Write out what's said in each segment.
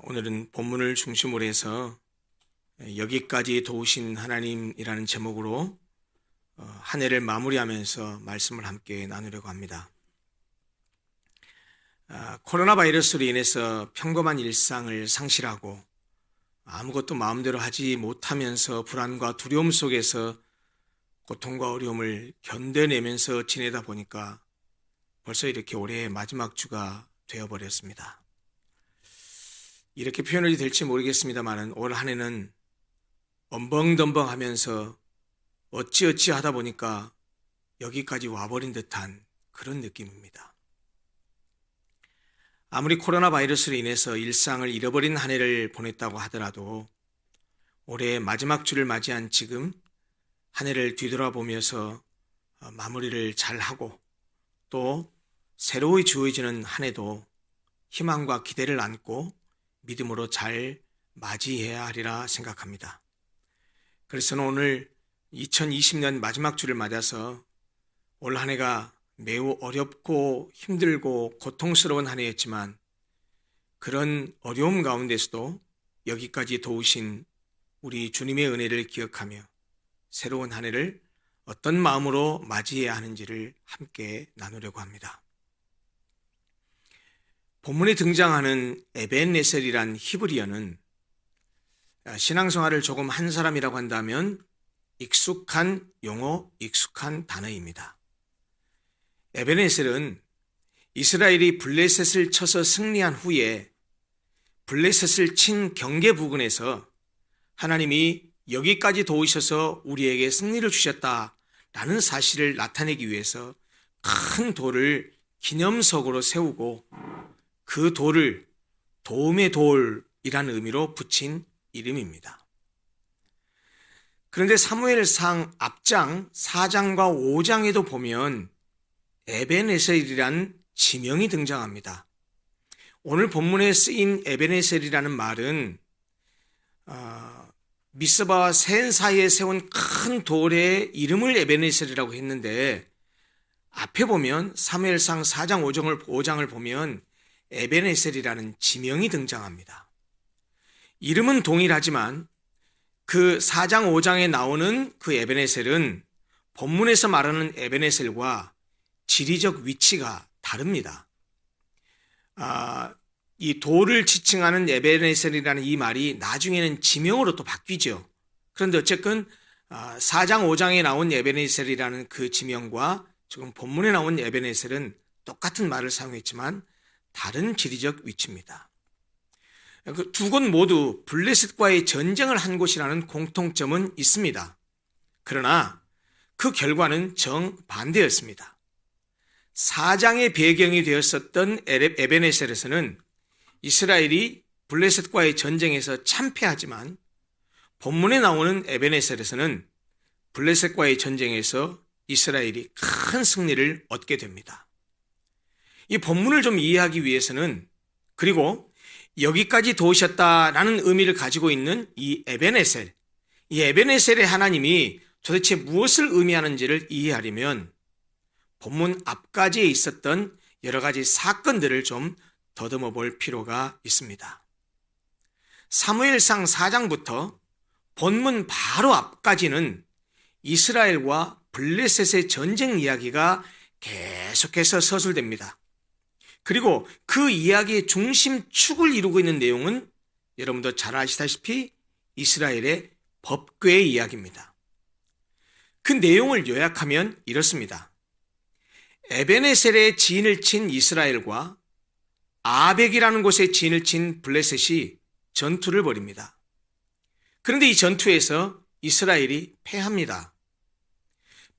오늘은 본문을 중심으로 해서 여기까지 도우신 하나님이라는 제목으로 한 해를 마무리하면서 말씀을 함께 나누려고 합니다. 코로나 바이러스로 인해서 평범한 일상을 상실하고 아무것도 마음대로 하지 못하면서 불안과 두려움 속에서 고통과 어려움을 견뎌내면서 지내다 보니까 벌써 이렇게 올해의 마지막 주가 되어버렸습니다. 이렇게 표현이 될지 모르겠습니다만 올 한 해는 엄벙덤벙하면서 어찌어찌 하다 보니까 여기까지 와버린 듯한 그런 느낌입니다. 아무리 코로나 바이러스로 인해서 일상을 잃어버린 한 해를 보냈다고 하더라도 올해의 마지막 주를 맞이한 지금 한 해를 뒤돌아보면서 마무리를 잘하고 또 새로이 주어지는 한 해도 희망과 기대를 안고 믿음으로 잘 맞이해야 하리라 생각합니다. 그래서 오늘 2020년 마지막 주를 맞아서 올 한 해가 매우 어렵고 힘들고 고통스러운 한 해였지만 그런 어려움 가운데서도 여기까지 도우신 우리 주님의 은혜를 기억하며 새로운 한 해를 어떤 마음으로 맞이해야 하는지를 함께 나누려고 합니다. 본문에 등장하는 에벤네셀이란 히브리어는 신앙생활을 조금 한 사람이라고 한다면 익숙한 용어, 익숙한 단어입니다. 에벤네셀은 이스라엘이 블레셋을 쳐서 승리한 후에 블레셋을 친 경계 부근에서 하나님이 여기까지 도우셔서 우리에게 승리를 주셨다라는 사실을 나타내기 위해서 큰 돌을 기념석으로 세우고 그 돌을 도움의 돌이라는 의미로 붙인 이름입니다. 그런데 사무엘상 앞장 4장과 5장에도 보면 에벤에셀이라는 지명이 등장합니다. 오늘 본문에 쓰인 에벤에셀이라는 말은 미스바와 센 사이에 세운 큰 돌의 이름을 에벤에셀이라고 했는데 앞에 보면 사무엘상 4장 5장을 보면 에벤에셀이라는 지명이 등장합니다. 이름은 동일하지만 그 4장 5장에 나오는 그 에벤에셀은 본문에서 말하는 에벤에셀과 지리적 위치가 다릅니다. 이 돌을 지칭하는 에벤에셀이라는 이 말이 나중에는 지명으로 또 바뀌죠. 그런데 어쨌든 4장 5장에 나온 에벤에셀이라는 그 지명과 지금 본문에 나온 에벤에셀은 똑같은 말을 사용했지만 다른 지리적 위치입니다. 그 두 곳 모두 블레셋과의 전쟁을 한 곳이라는 공통점은 있습니다. 그러나 그 결과는 정반대였습니다. 4장의 배경이 되었었던 에벤에셀에서는 이스라엘이 블레셋과의 전쟁에서 참패하지만 본문에 나오는 에벤에셀에서는 블레셋과의 전쟁에서 이스라엘이 큰 승리를 얻게 됩니다. 이 본문을 좀 이해하기 위해서는 그리고 여기까지 도우셨다라는 의미를 가지고 있는 이 에벤에셀의 하나님이 도대체 무엇을 의미하는지를 이해하려면 본문 앞까지에 있었던 여러 가지 사건들을 좀 더듬어 볼 필요가 있습니다. 사무엘상 4장부터 본문 바로 앞까지는 이스라엘과 블레셋의 전쟁 이야기가 계속해서 서술됩니다. 그리고 그 이야기의 중심축을 이루고 있는 내용은 여러분도 잘 아시다시피 이스라엘의 법궤의 이야기입니다. 그 내용을 요약하면 이렇습니다. 에벤에셀의 진을 친 이스라엘과 아벡이라는 곳에 진을 친 블레셋이 전투를 벌입니다. 그런데 이 전투에서 이스라엘이 패합니다.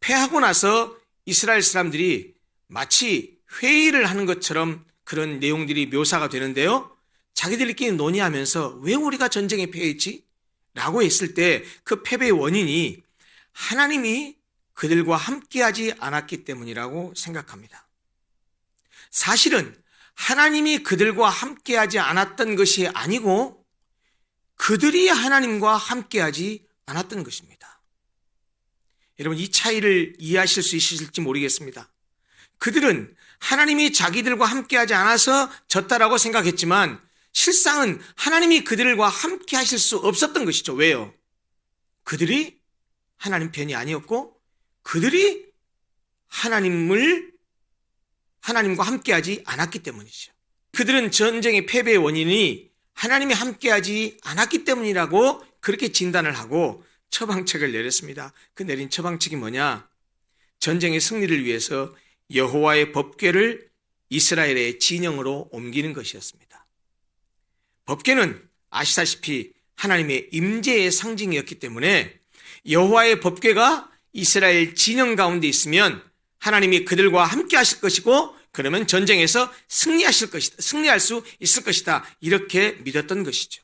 패하고 나서 이스라엘 사람들이 마치 회의를 하는 것처럼 그런 내용들이 묘사가 되는데요. 자기들끼리 논의하면서 왜 우리가 전쟁에 패했지? 라고 했을 때 그 패배의 원인이 하나님이 그들과 함께하지 않았기 때문이라고 생각합니다. 사실은 하나님이 그들과 함께하지 않았던 것이 아니고 그들이 하나님과 함께하지 않았던 것입니다. 여러분 이 차이를 이해하실 수 있으실지 모르겠습니다. 그들은 하나님이 자기들과 함께하지 않아서 졌다라고 생각했지만 실상은 하나님이 그들과 함께 하실 수 없었던 것이죠. 왜요? 그들이 하나님 편이 아니었고 그들이 하나님과 함께하지 않았기 때문이죠. 그들은 전쟁의 패배의 원인이 하나님이 함께하지 않았기 때문이라고 그렇게 진단을 하고 처방책을 내렸습니다. 그 내린 처방책이 뭐냐? 전쟁의 승리를 위해서 여호와의 법궤를 이스라엘의 진영으로 옮기는 것이었습니다. 법궤는 아시다시피 하나님의 임재의 상징이었기 때문에 여호와의 법궤가 이스라엘 진영 가운데 있으면 하나님이 그들과 함께 하실 것이고 그러면 전쟁에서 승리할 수 있을 것이다. 이렇게 믿었던 것이죠.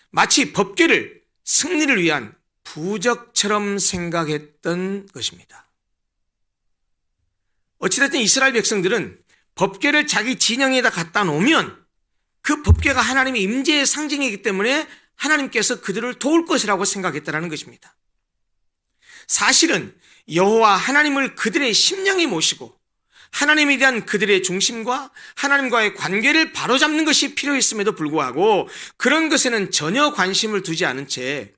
마치 법궤를 승리를 위한 부적처럼 생각했던 것입니다. 어찌됐든 이스라엘 백성들은 법궤를 자기 진영에다 갖다 놓으면 그 법궤가 하나님의 임재의 상징이기 때문에 하나님께서 그들을 도울 것이라고 생각했다는 것입니다. 사실은 여호와 하나님을 그들의 심령에 모시고 하나님에 대한 그들의 중심과 하나님과의 관계를 바로잡는 것이 필요했음에도 불구하고 그런 것에는 전혀 관심을 두지 않은 채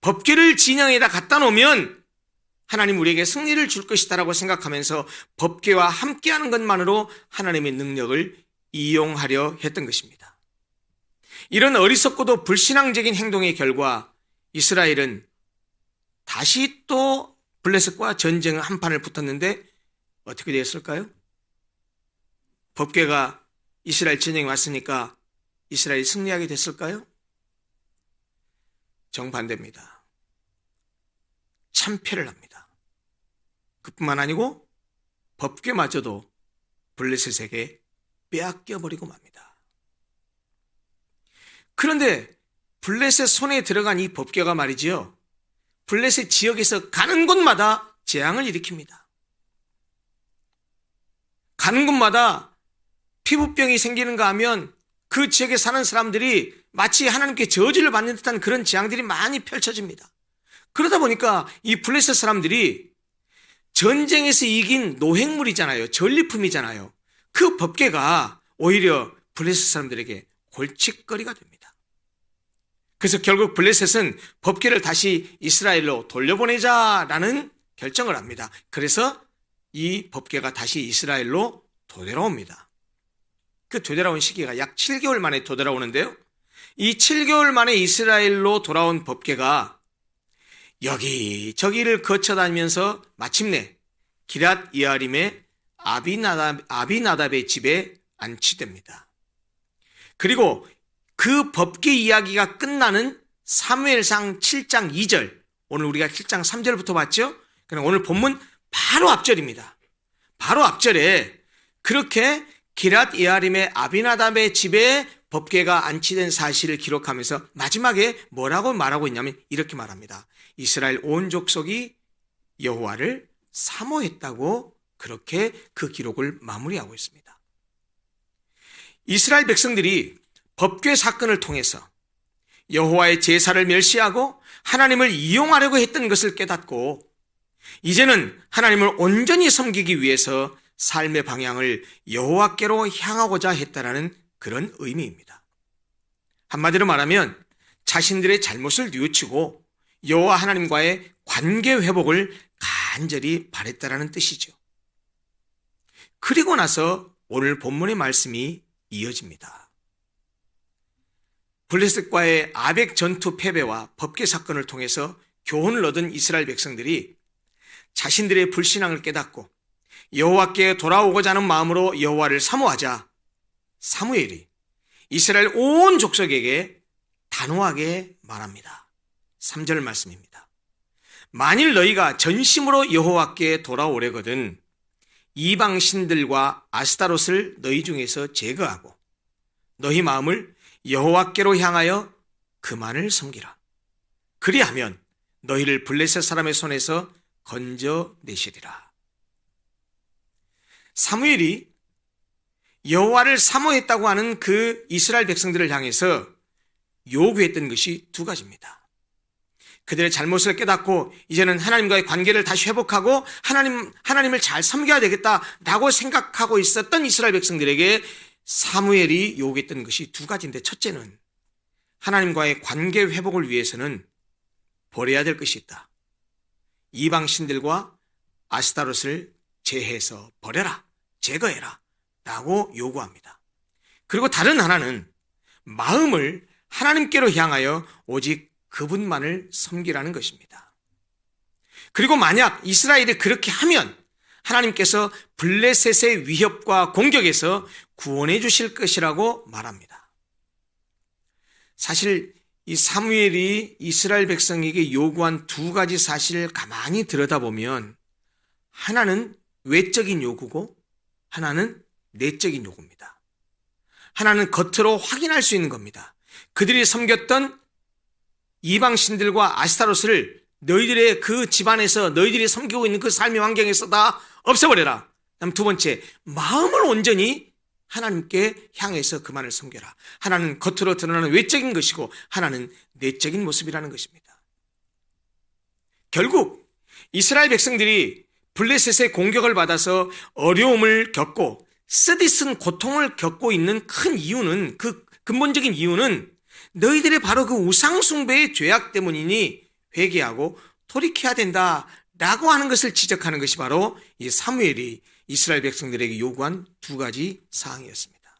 법궤를 진영에다 갖다 놓으면 하나님 우리에게 승리를 줄 것이다라고 생각하면서 법궤와 함께하는 것만으로 하나님의 능력을 이용하려 했던 것입니다. 이런 어리석고도 불신앙적인 행동의 결과 이스라엘은 다시 또 블레셋과 전쟁 한판을 붙었는데 어떻게 되었을까요? 법궤가 이스라엘 진영에 왔으니까 이스라엘이 승리하게 됐을까요? 정반대입니다. 참패를 합니다. 그뿐만 아니고 법궤마저도 블레셋에게 빼앗겨버리고 맙니다. 그런데 블레셋 손에 들어간 이 법궤가 말이지요. 블레셋 지역에서 가는 곳마다 재앙을 일으킵니다. 가는 곳마다 피부병이 생기는가 하면 그 지역에 사는 사람들이 마치 하나님께 저주를 받는 듯한 그런 재앙들이 많이 펼쳐집니다. 그러다 보니까 이 블레셋 사람들이 전쟁에서 이긴 노획물이잖아요. 전리품이잖아요. 그 법궤가 오히려 블레셋 사람들에게 골칫거리가 됩니다. 그래서 결국 블레셋은 법궤를 다시 이스라엘로 돌려보내자라는 결정을 합니다. 그래서 이 법궤가 다시 이스라엘로 되돌아옵니다. 그 되돌아온 시기가 약 7개월 만에 되돌아오는데요. 이 7개월 만에 이스라엘로 돌아온 법궤가 여기저기를 거쳐다니면서 마침내 기럇 여아림의 아비나답의 집에 안치됩니다. 그리고 그 법궤 이야기가 끝나는 사무엘상 7장 2절, 오늘 우리가 7장 3절부터 봤죠? 그럼 오늘 본문 바로 앞절입니다. 바로 앞절에 그렇게 기럇 여아림의 아비나답의 집에 법궤가 안치된 사실을 기록하면서 마지막에 뭐라고 말하고 있냐면 이렇게 말합니다. 이스라엘 온 족속이 여호와를 사모했다고 그렇게 그 기록을 마무리하고 있습니다. 이스라엘 백성들이 법궤 사건을 통해서 여호와의 제사를 멸시하고 하나님을 이용하려고 했던 것을 깨닫고 이제는 하나님을 온전히 섬기기 위해서 삶의 방향을 여호와께로 향하고자 했다라는 그런 의미입니다. 한마디로 말하면 자신들의 잘못을 뉘우치고 여호와 하나님과의 관계 회복을 간절히 바랬다라는 뜻이죠. 그리고 나서 오늘 본문의 말씀이 이어집니다. 블레셋과의 아벡 전투 패배와 법궤 사건을 통해서 교훈을 얻은 이스라엘 백성들이 자신들의 불신앙을 깨닫고 여호와께 돌아오고자 하는 마음으로 여호와를 사모하자 사무엘이 이스라엘 온 족속에게 단호하게 말합니다. 3절 말씀입니다. 만일 너희가 전심으로 여호와께 돌아오려거든 이방 신들과 아스타롯을 너희 중에서 제거하고 너희 마음을 여호와께로 향하여 그만을 섬기라. 그리하면 너희를 블레셋 사람의 손에서 건져내시리라. 사무엘이 여호와를 사모했다고 하는 그 이스라엘 백성들을 향해서 요구했던 것이 두 가지입니다. 그들의 잘못을 깨닫고 이제는 하나님과의 관계를 다시 회복하고 하나님을 잘 섬겨야 되겠다라고 생각하고 있었던 이스라엘 백성들에게 사무엘이 요구했던 것이 두 가지인데, 첫째는 하나님과의 관계 회복을 위해서는 버려야 될 것이 있다. 이방 신들과 아스타롯을 제해서 버려라, 제거해라 라고 요구합니다. 그리고 다른 하나는 마음을 하나님께로 향하여 오직 그분만을 섬기라는 것입니다. 그리고 만약 이스라엘이 그렇게 하면 하나님께서 블레셋의 위협과 공격에서 구원해 주실 것이라고 말합니다. 사실 이 사무엘이 이스라엘 백성에게 요구한 두 가지 사실을 가만히 들여다보면 하나는 외적인 요구고 하나는 내적인 요구입니다. 하나는 겉으로 확인할 수 있는 겁니다. 그들이 섬겼던 이방신들과 아스타롯을 너희들의 그 집안에서 너희들이 섬기고 있는 그 삶의 환경에서 다 없애버려라. 다음 두 번째, 마음을 온전히 하나님께 향해서 그만을 섬겨라. 하나는 겉으로 드러나는 외적인 것이고 하나는 내적인 모습이라는 것입니다. 결국 이스라엘 백성들이 블레셋의 공격을 받아서 어려움을 겪고 쓰디쓴 고통을 겪고 있는 큰 이유는, 그 근본적인 이유는 너희들의 바로 그 우상숭배의 죄악 때문이니 회개하고 돌이켜야 된다라고 하는 것을 지적하는 것이 바로 이 사무엘이 이스라엘 백성들에게 요구한 두 가지 사항이었습니다.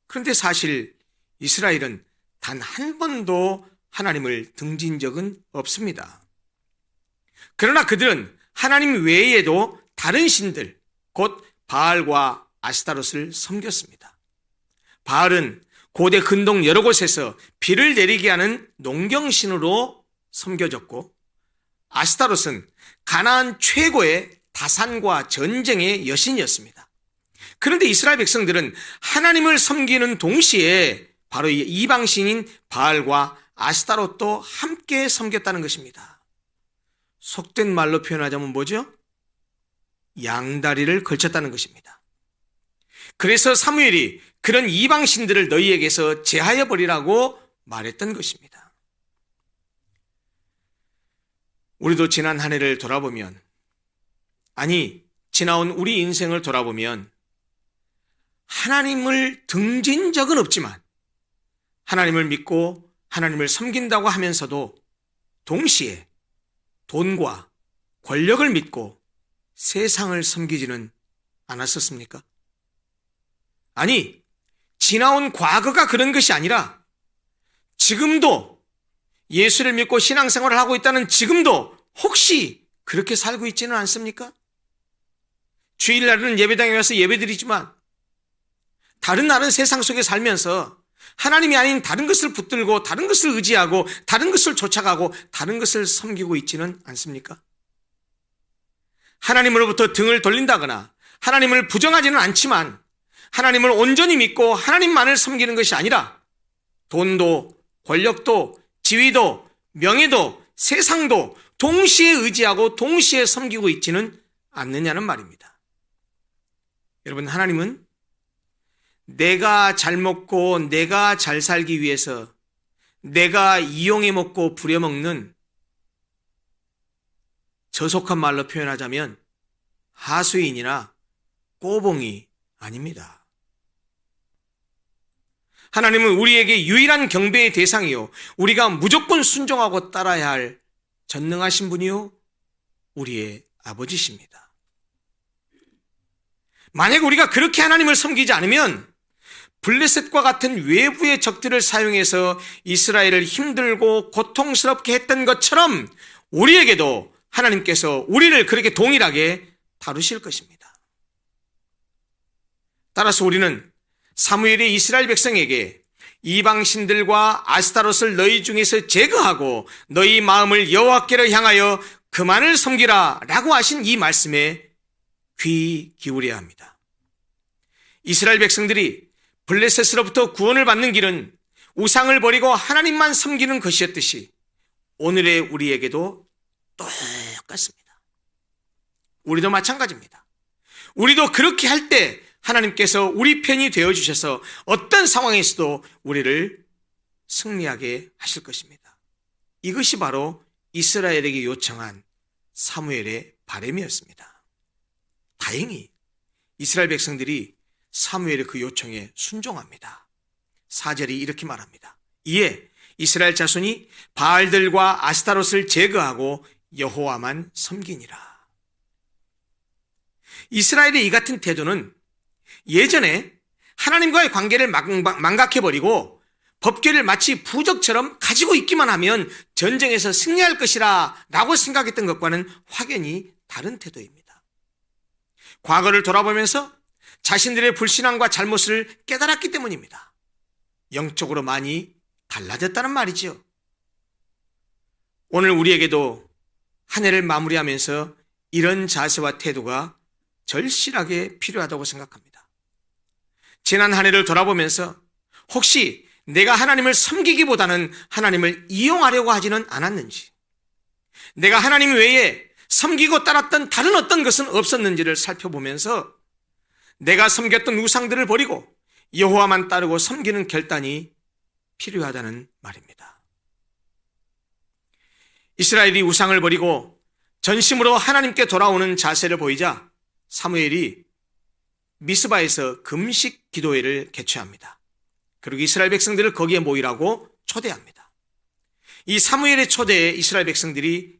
그런데 사실 이스라엘은 단 한 번도 하나님을 등진 적은 없습니다. 그러나 그들은 하나님 외에도 다른 신들, 곧 바알과 아스타롯을 섬겼습니다. 바알은 고대 근동 여러 곳에서 비를 내리게 하는 농경신으로 섬겨졌고, 아스타롯은 가나안 최고의 다산과 전쟁의 여신이었습니다. 그런데 이스라엘 백성들은 하나님을 섬기는 동시에 바로 이 이방신인 바알과 아스타롯도 함께 섬겼다는 것입니다. 속된 말로 표현하자면 뭐죠? 양다리를 걸쳤다는 것입니다. 그래서 사무엘이 그런 이방신들을 너희에게서 제하여 버리라고 말했던 것입니다. 우리도 지난 한 해를 돌아보면, 아니 지나온 우리 인생을 돌아보면 하나님을 등진 적은 없지만 하나님을 믿고 하나님을 섬긴다고 하면서도 동시에 돈과 권력을 믿고 세상을 섬기지는 않았었습니까? 아니, 지나온 과거가 그런 것이 아니라 지금도 예수를 믿고 신앙생활을 하고 있다는 지금도 혹시 그렇게 살고 있지는 않습니까? 주일날은 예배당에 가서 예배드리지만 다른 날은 세상 속에 살면서 하나님이 아닌 다른 것을 붙들고 다른 것을 의지하고 다른 것을 쫓아가고 다른 것을 섬기고 있지는 않습니까? 하나님으로부터 등을 돌린다거나 하나님을 부정하지는 않지만 하나님을 온전히 믿고 하나님만을 섬기는 것이 아니라 돈도 권력도 지위도 명예도 세상도 동시에 의지하고 동시에 섬기고 있지는 않느냐는 말입니다. 여러분, 하나님은 내가 잘 먹고 내가 잘 살기 위해서 내가 이용해 먹고 부려먹는, 저속한 말로 표현하자면 하수인이나 꼬봉이 아닙니다. 하나님은 우리에게 유일한 경배의 대상이요, 우리가 무조건 순종하고 따라야 할 전능하신 분이요, 우리의 아버지십니다. 만약 우리가 그렇게 하나님을 섬기지 않으면 블레셋과 같은 외부의 적들을 사용해서 이스라엘을 힘들고 고통스럽게 했던 것처럼 우리에게도 하나님께서 우리를 그렇게 동일하게 다루실 것입니다. 따라서 우리는 사무엘이 이스라엘 백성에게 이방신들과 아스타롯을 너희 중에서 제거하고 너희 마음을 여호와께로 향하여 그만을 섬기라 라고 하신 이 말씀에 귀 기울여야 합니다. 이스라엘 백성들이 블레셋으로부터 구원을 받는 길은 우상을 버리고 하나님만 섬기는 것이었듯이 오늘의 우리에게도 똑같습니다. 우리도 마찬가지입니다. 우리도 그렇게 할 때 하나님께서 우리 편이 되어주셔서 어떤 상황에서도 우리를 승리하게 하실 것입니다. 이것이 바로 이스라엘에게 요청한 사무엘의 바람이었습니다. 다행히 이스라엘 백성들이 사무엘의 그 요청에 순종합니다. 4절이 이렇게 말합니다. 이에 이스라엘 자손이 바알들과 아스타롯을 제거하고 여호와만 섬기니라. 이스라엘의 이 같은 태도는 예전에 하나님과의 관계를 망각해버리고 법궤를 마치 부적처럼 가지고 있기만 하면 전쟁에서 승리할 것이라 라고 생각했던 것과는 확연히 다른 태도입니다. 과거를 돌아보면서 자신들의 불신앙과 잘못을 깨달았기 때문입니다. 영적으로 많이 달라졌다는 말이지요. 오늘 우리에게도 한 해를 마무리하면서 이런 자세와 태도가 절실하게 필요하다고 생각합니다. 지난 한 해를 돌아보면서 혹시 내가 하나님을 섬기기보다는 하나님을 이용하려고 하지는 않았는지, 내가 하나님 외에 섬기고 따랐던 다른 어떤 것은 없었는지를 살펴보면서 내가 섬겼던 우상들을 버리고 여호와만 따르고 섬기는 결단이 필요하다는 말입니다. 이스라엘이 우상을 버리고 전심으로 하나님께 돌아오는 자세를 보이자 사무엘이 미스바에서 금식 기도회를 개최합니다. 그리고 이스라엘 백성들을 거기에 모이라고 초대합니다. 이 사무엘의 초대에 이스라엘 백성들이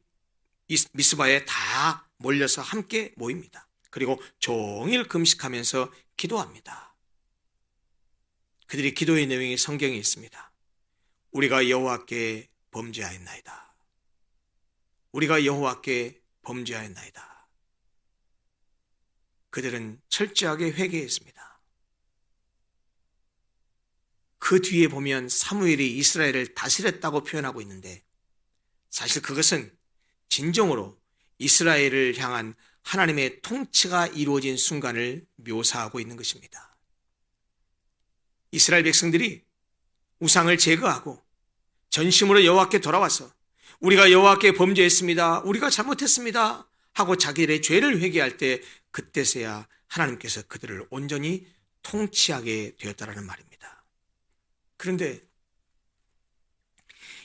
미스바에 다 몰려서 함께 모입니다. 그리고 종일 금식하면서 기도합니다. 그들의 기도의 내용이 성경에 있습니다. 우리가 여호와께 범죄하였나이다. 우리가 여호와께 범죄하였나이다. 그들은 철저하게 회개했습니다. 그 뒤에 보면 사무엘이 이스라엘을 다스렸다고 표현하고 있는데 사실 그것은 진정으로 이스라엘을 향한 하나님의 통치가 이루어진 순간을 묘사하고 있는 것입니다. 이스라엘 백성들이 우상을 제거하고 전심으로 여호와께 돌아와서 우리가 여호와께 범죄했습니다. 우리가 잘못했습니다. 하고 자기들의 죄를 회개할 때 그때서야 하나님께서 그들을 온전히 통치하게 되었다라는 말입니다. 그런데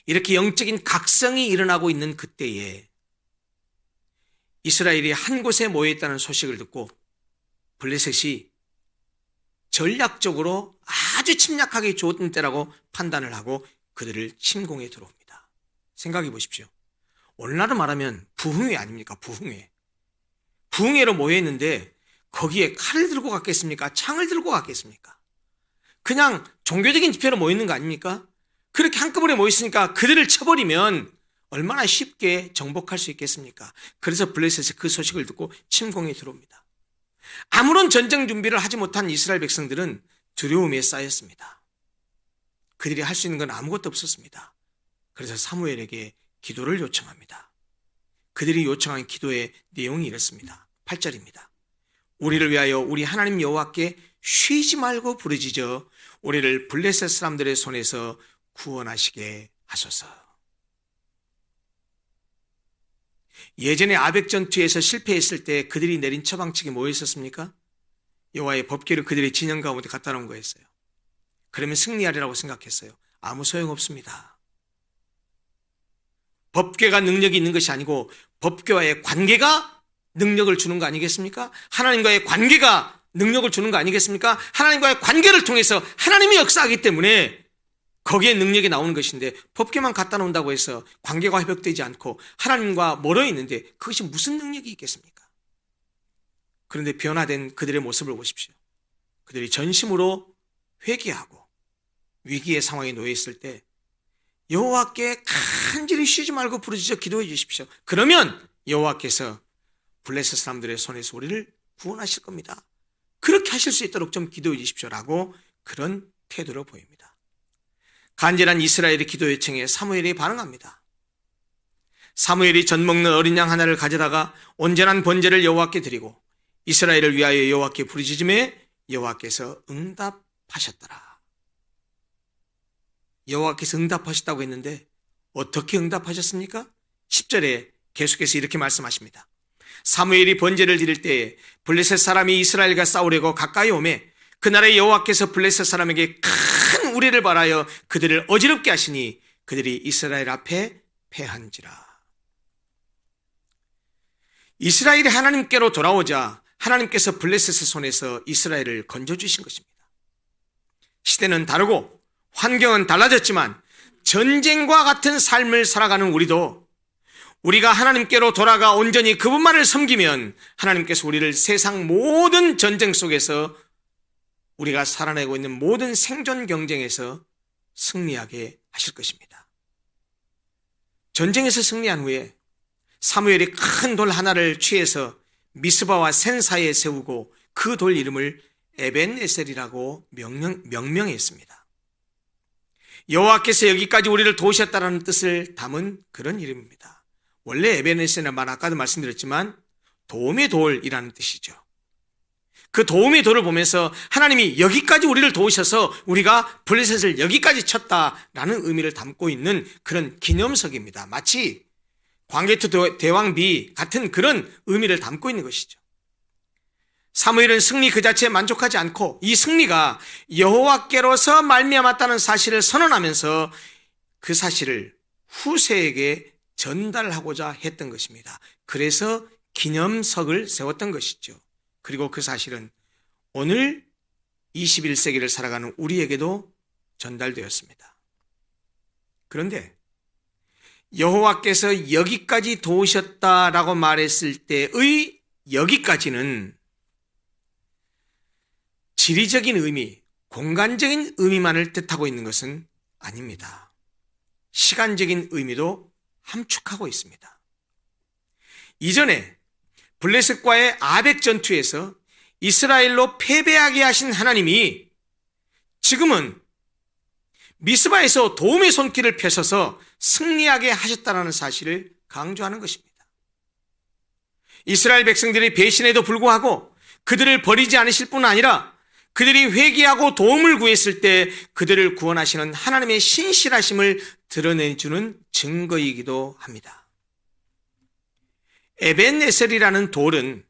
이렇게 영적인 각성이 일어나고 있는 그때에 이스라엘이 한 곳에 모여있다는 소식을 듣고 블레셋이 전략적으로 아주 침략하기 좋은 때라고 판단을 하고 그들을 침공에 들어옵니다. 생각해 보십시오. 오늘날로 말하면 부흥회 아닙니까? 부흥회. 부흥회로 모여있는데 거기에 칼을 들고 갔겠습니까? 창을 들고 갔겠습니까? 그냥 종교적인 집회로 모이는 거 아닙니까? 그렇게 한꺼번에 모였으니까 그들을 쳐버리면 얼마나 쉽게 정복할 수 있겠습니까? 그래서 블레셋이 그 소식을 듣고 침공에 들어옵니다. 아무런 전쟁 준비를 하지 못한 이스라엘 백성들은 두려움에 쌓였습니다. 그들이 할 수 있는 건 아무것도 없었습니다. 그래서 사무엘에게 기도를 요청합니다. 그들이 요청한 기도의 내용이 이렇습니다. 8절입니다. 우리를 위하여 우리 하나님 여호와께 쉬지 말고 부르짖어 우리를 블레셋 사람들의 손에서 구원하시게 하소서. 예전에 아벡 전투에서 실패했을 때 그들이 내린 처방책이 뭐 있었습니까? 여호와의 법궤를 그들의 진영 가운데 갖다 놓은 거였어요. 그러면 승리하리라고 생각했어요. 아무 소용없습니다. 법궤가 능력이 있는 것이 아니고 법궤와의 관계가 능력을 주는 거 아니겠습니까? 하나님과의 관계가 능력을 주는 거 아니겠습니까? 하나님과의 관계를 통해서 하나님이 역사하기 때문에 거기에 능력이 나오는 것인데 법궤만 갖다 놓는다고 해서 관계가 회복되지 않고 하나님과 멀어 있는데 그것이 무슨 능력이 있겠습니까? 그런데 변화된 그들의 모습을 보십시오. 그들이 전심으로 회개하고 위기의 상황에 놓여 있을 때 여호와께 간절히 쉬지 말고 부르짖어 기도해 주십시오. 그러면 여호와께서 블레셋 사람들의 손에서 우리를 구원하실 겁니다. 그렇게 하실 수 있도록 좀 기도해 주십시오라고 그런 태도로 보입니다. 간절한 이스라엘의 기도 요청에 사무엘이 반응합니다. 사무엘이 젖 먹는 어린 양 하나를 가져다가 온전한 번제를 여호와께 드리고 이스라엘을 위하여 여호와께 부르짖음에 여호와께서 응답하셨더라. 여호와께서 응답하셨다고 했는데 어떻게 응답하셨습니까? 10절에 계속해서 이렇게 말씀하십니다. 사무엘이 번제를 드릴 때에 블레셋 사람이 이스라엘과 싸우려고 가까이 오매 그날에 여호와께서 블레셋 사람에게 큰 우레를 발하여 그들을 어지럽게 하시니 그들이 이스라엘 앞에 패한지라. 이스라엘이 하나님께로 돌아오자 하나님께서 블레셋의 손에서 이스라엘을 건져주신 것입니다. 시대는 다르고 환경은 달라졌지만 전쟁과 같은 삶을 살아가는 우리가 하나님께로 돌아가 온전히 그분만을 섬기면 하나님께서 우리를 세상 모든 전쟁 속에서 우리가 살아내고 있는 모든 생존 경쟁에서 승리하게 하실 것입니다. 전쟁에서 승리한 후에 사무엘이 큰 돌 하나를 취해서 미스바와 센 사이에 세우고 그 돌 이름을 에벤에셀이라고 명명했습니다. 여호와께서 여기까지 우리를 도우셨다라는 뜻을 담은 그런 이름입니다. 원래 에벤에셀은 아까도 말씀드렸지만 도움의 돌이라는 뜻이죠. 그 도움의 돌을 보면서 하나님이 여기까지 우리를 도우셔서 우리가 블레셋을 여기까지 쳤다라는 의미를 담고 있는 그런 기념석입니다. 마치 광개토 대왕비 같은 그런 의미를 담고 있는 것이죠. 사무엘은 승리 그 자체에 만족하지 않고 이 승리가 여호와께로서 말미암았다는 사실을 선언하면서 그 사실을 후세에게 전달하고자 했던 것입니다. 그래서 기념석을 세웠던 것이죠. 그리고 그 사실은 오늘 21세기를 살아가는 우리에게도 전달되었습니다. 그런데 여호와께서 여기까지 도우셨다라고 말했을 때의 여기까지는 지리적인 의미, 공간적인 의미만을 뜻하고 있는 것은 아닙니다. 시간적인 의미도 함축하고 있습니다. 이전에 블레셋과의 아벡 전투에서 이스라엘로 패배하게 하신 하나님이 지금은 미스바에서 도움의 손길을 펴셔서 승리하게 하셨다는 사실을 강조하는 것입니다. 이스라엘 백성들이 배신에도 불구하고 그들을 버리지 않으실 뿐 아니라 그들이 회개하고 도움을 구했을 때 그들을 구원하시는 하나님의 신실하심을 드러내주는 증거이기도 합니다. 에벤에셀이라는 돌은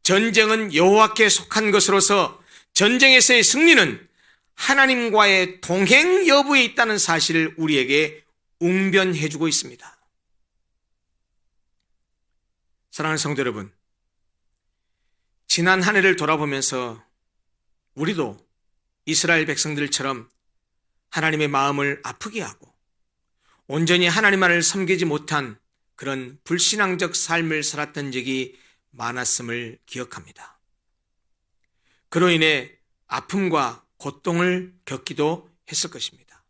전쟁은 여호와께 속한 것으로서 전쟁에서의 승리는 하나님과의 동행 여부에 있다는 사실을 우리에게 웅변해주고 있습니다. 사랑하는 성도 여러분, 지난 한 해를 돌아보면서 우리도 이스라엘 백성들처럼 하나님의 마음을 아프게 하고 온전히 하나님만을 섬기지 못한 그런 불신앙적 삶을 살았던 적이 많았음을 기억합니다. 그로 인해 아픔과 고통을 겪기도 했을 것입니다.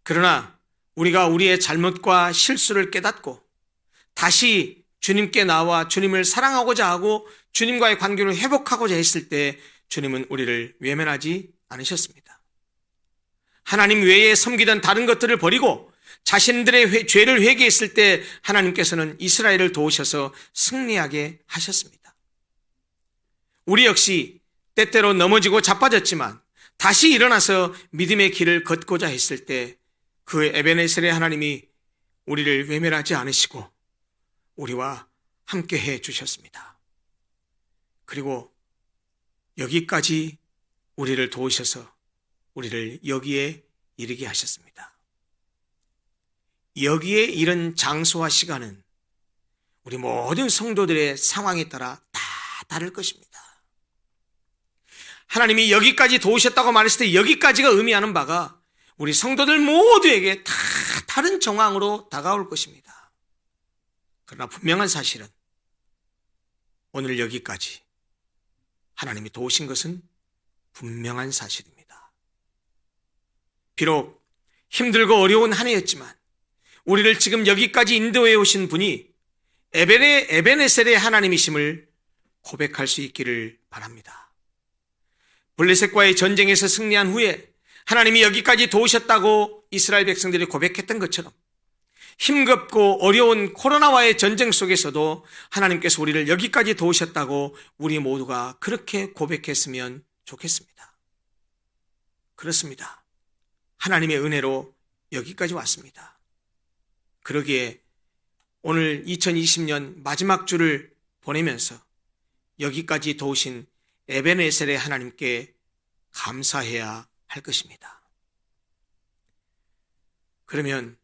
그러나 우리가 우리의 잘못과 실수를 깨닫고 다시 주님께 나와 주님을 사랑하고자 하고 주님과의 관계를 회복하고자 했을 때 주님은 우리를 외면하지 않으셨습니다. 하나님 외에 섬기던 다른 것들을 버리고 자신들의 죄를 회개했을 때 하나님께서는 이스라엘을 도우셔서 승리하게 하셨습니다. 우리 역시 때때로 넘어지고 자빠졌지만 다시 일어나서 믿음의 길을 걷고자 했을 때 그 에벤에셀의 하나님이 우리를 외면하지 않으시고 우리와 함께 해 주셨습니다. 그리고 여기까지 우리를 도우셔서 우리를 여기에 이르게 하셨습니다. 여기에 이른 장소와 시간은 우리 모든 성도들의 상황에 따라 다 다를 것입니다. 하나님이 여기까지 도우셨다고 말했을 때 여기까지가 의미하는 바가 우리 성도들 모두에게 다 다른 정황으로 다가올 것입니다. 그러나 분명한 사실은 오늘 여기까지 하나님이 도우신 것은 분명한 사실입니다. 비록 힘들고 어려운 한 해였지만 우리를 지금 여기까지 인도해 오신 분이 에벤에셀의 하나님이심을 고백할 수 있기를 바랍니다. 블레셋과의 전쟁에서 승리한 후에 하나님이 여기까지 도우셨다고 이스라엘 백성들이 고백했던 것처럼 힘겹고 어려운 코로나와의 전쟁 속에서도 하나님께서 우리를 여기까지 도우셨다고 우리 모두가 그렇게 고백했으면 좋겠습니다. 그렇습니다. 하나님의 은혜로 여기까지 왔습니다. 그러기에 오늘 2020년 마지막 주를 보내면서 여기까지 도우신 에벤에셀의 하나님께 감사해야 할 것입니다. 그러면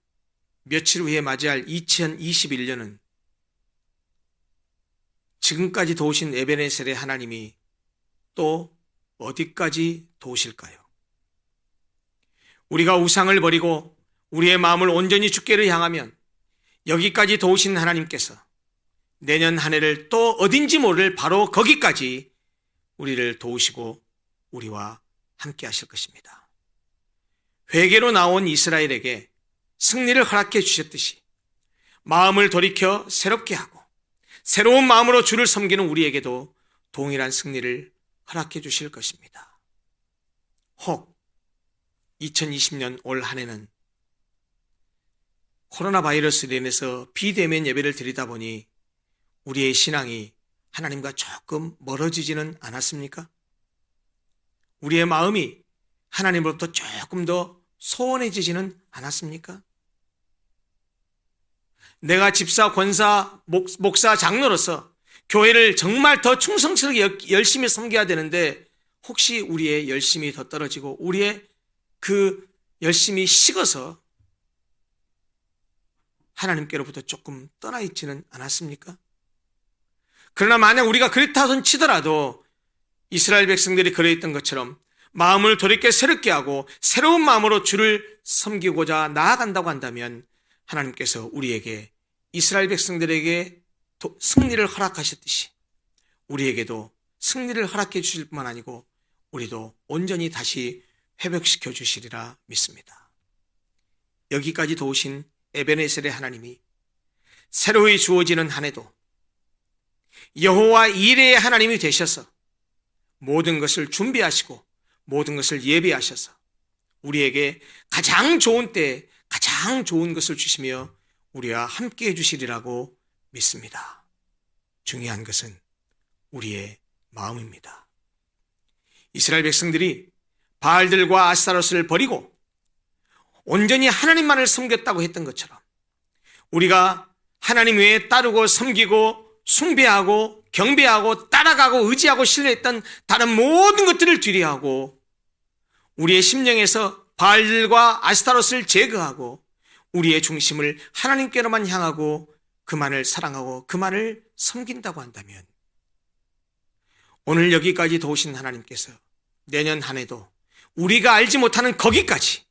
며칠 후에 맞이할 2021년은 지금까지 도우신 에베네셀의 하나님이 또 어디까지 도우실까요? 우리가 우상을 버리고 우리의 마음을 온전히 주께를 향하면 여기까지 도우신 하나님께서 내년 한 해를 또 어딘지 모를 바로 거기까지 우리를 도우시고 우리와 함께 하실 것입니다. 회개로 나온 이스라엘에게 승리를 허락해 주셨듯이 마음을 돌이켜 새롭게 하고 새로운 마음으로 주를 섬기는 우리에게도 동일한 승리를 허락해 주실 것입니다. 혹 2020년 올 한 해는 코로나 바이러스로 인해서 비대면 예배를 드리다 보니 우리의 신앙이 하나님과 조금 멀어지지는 않았습니까? 우리의 마음이 하나님으로부터 조금 더 소원해지지는 않았습니까? 내가 집사, 권사, 목사, 장로로서 교회를 정말 더 충성스럽게 열심히 섬겨야 되는데 혹시 우리의 열심이 더 떨어지고 우리의 그 열심이 식어서 하나님께로부터 조금 떠나 있지는 않았습니까? 그러나 만약 우리가 그렇다 치더라도 이스라엘 백성들이 그러했던 것처럼 마음을 돌이켜 새롭게 하고 새로운 마음으로 주를 섬기고자 나아간다고 한다면 하나님께서 우리에게 이스라엘 백성들에게 승리를 허락하셨듯이 우리에게도 승리를 허락해 주실 뿐만 아니고 우리도 온전히 다시 회복시켜 주시리라 믿습니다. 여기까지 도우신 에베네셀의 하나님이 새로이 주어지는 한 해도 여호와 이레의 하나님이 되셔서 모든 것을 준비하시고 모든 것을 예비하셔서 우리에게 가장 좋은 때에 가장 좋은 것을 주시며 우리와 함께 해주시리라고 믿습니다. 중요한 것은 우리의 마음입니다. 이스라엘 백성들이 바알들과 아스타롯을 버리고 온전히 하나님만을 섬겼다고 했던 것처럼 우리가 하나님 외에 따르고 섬기고 숭배하고 경배하고 따라가고 의지하고 신뢰했던 다른 모든 것들을 뒤로하고 우리의 심령에서 바알들과 아스타롯을 제거하고 우리의 중심을 하나님께로만 향하고 그만을 사랑하고 그만을 섬긴다고 한다면 오늘 여기까지 도우신 하나님께서 내년 한 해도 우리가 알지 못하는 거기까지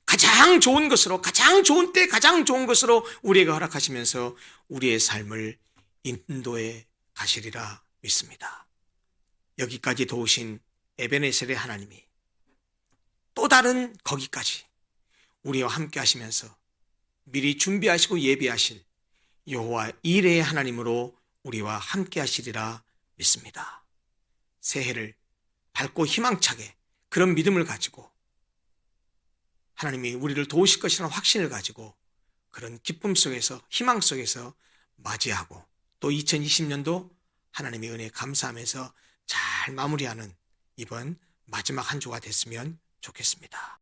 가장 좋은 것으로 가장 좋은 때 가장 좋은 것으로 우리에게 허락하시면서 우리의 삶을 인도해 가시리라 믿습니다. 여기까지 도우신 에베네셀의 하나님이 또 다른 거기까지 우리와 함께 하시면서 미리 준비하시고 예비하실 여호와 이레의 하나님으로 우리와 함께 하시리라 믿습니다. 새해를 밝고 희망차게 그런 믿음을 가지고 하나님이 우리를 도우실 것이라는 확신을 가지고 그런 기쁨 속에서 희망 속에서 맞이하고 또 2020년도 하나님의 은혜에 감사하면서 잘 마무리하는 이번 마지막 한 주가 됐으면 좋겠습니다.